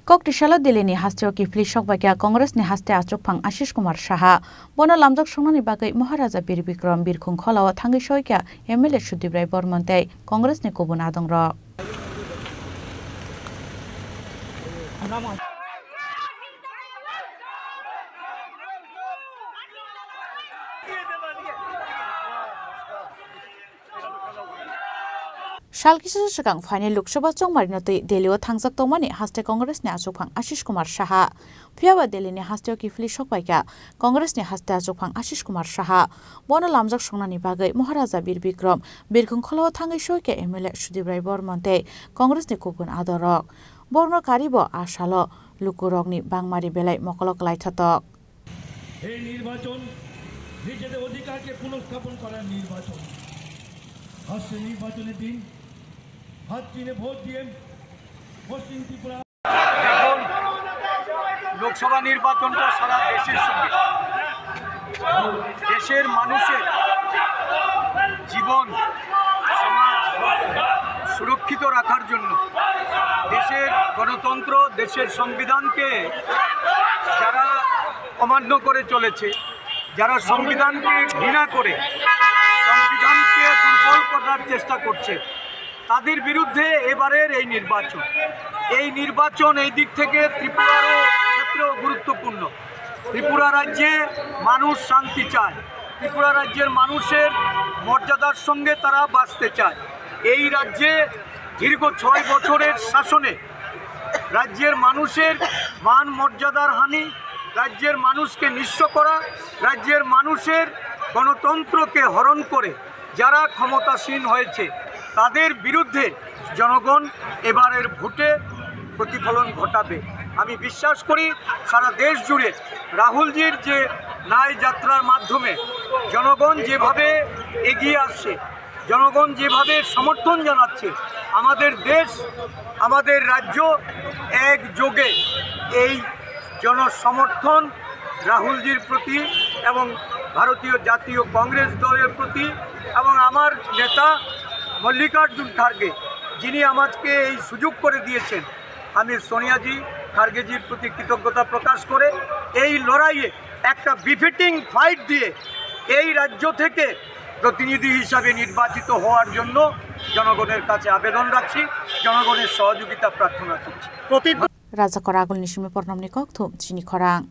Koktishala Dilini Hasteo Kifli Shokbakia Congress ni Haste Achokphang Ashish Kumar Shaha Bono Lamjok Songnani Bagai Maharaja Bir Bikram Birkhung Kholawa Thangi Shoika MLA Shudibrai Bormonte Congress ni Kubun Adongra Shalkisha Shakang Final Lok Sabha Chongmarinoti Delio Thangjak Tongmani Haste Congress ni Achokphang Ashish Kumar Shaha Phiaba Delhi ni Hasteo Kifli Shokbaika Congress ni Haste Achokphang Ashish Kumar Shaha Bono Lamjak Songnani Bagai Maharaja Bir Bikram Birkhung Kholawa Thangi Shoika MLA Shudibrai Bormonte Congress ni Kubun Adorok Borno Karibo Ashalo Lukurogni Bangmari Belai Mokolok Laithatok এই নির্বাচন নিজেদের অধিকারকে পুনঃস্থাপন করার নির্বাচন আসছে নির্বাচনের দিন হাত চিনে ভোট দিয়ে পশ্চিম ত্রিপুরা লোকসভা নির্বাচনটা সারা দেশের সঙ্গে দেশের মানুষের জীবন সমাজ সুরক্ষিত রাখার জন্য দেশের গণতন্ত্র দেশের সংবিধানকে যারা অমান্য করে চলেছে যারা সংবিধানকে ঘৃণা করে সংবিধানকে দুর্বল করার চেষ্টা করছে তাদের বিরুদ্ধে এবারের এই নির্বাচন এই দিক থেকে ত্রিপুরারও ক্ষেত্রেও গুরুত্বপূর্ণ। ত্রিপুরা রাজ্যে মানুষ শান্তি চায়, ত্রিপুরা রাজ্যের মানুষের মর্যাদার সঙ্গে তারা বাঁচতে চায়। এই রাজ্যে দীর্ঘ ৬ বছরের শাসনে রাজ্যের মানুষের মান মর্যাদার হানি, রাজ্যের মানুষকে নিঃস্ব করা, রাজ্যের মানুষের গণতন্ত্রকে হরণ করে যারা ক্ষমতাসীন হয়েছে তাদের বিরুদ্ধে জনগণ এবারের ভোটে প্রতিফলন ঘটাবে। আমি বিশ্বাস করি সারা দেশ জুড়ে রাহুলজির যে ন্যায় যাত্রার মাধ্যমে জনগণ যেভাবে এগিয়ে আসছে, জনগণ যেভাবে সমর্থন জানাচ্ছে, আমাদের দেশ আমাদের রাজ্য একযোগে এই জনসমর্থন রাহুলজির প্রতি এবং ভারতীয় জাতীয় কংগ্রেস দলের প্রতি এবং আমার নেতা মল্লিকার্জুন খার্গে যিনি আমাকে এই সুযোগ করে দিয়েছেন, আমি সোনিয়াজি খার্গেজির প্রতি কৃতজ্ঞতা প্রকাশ করে এই লড়াইয়ে একটা বিফিটিং ফাইট দিয়ে এই রাজ্য থেকে প্রতিনিধি হিসাবে নির্বাচিত হওয়ার জন্য জনগণের কাছে আবেদন রাখছি, জনগণের সহযোগিতা প্রার্থনা করছি। Raja Koragul Nishimi Pornomnikok Thum Chini Korang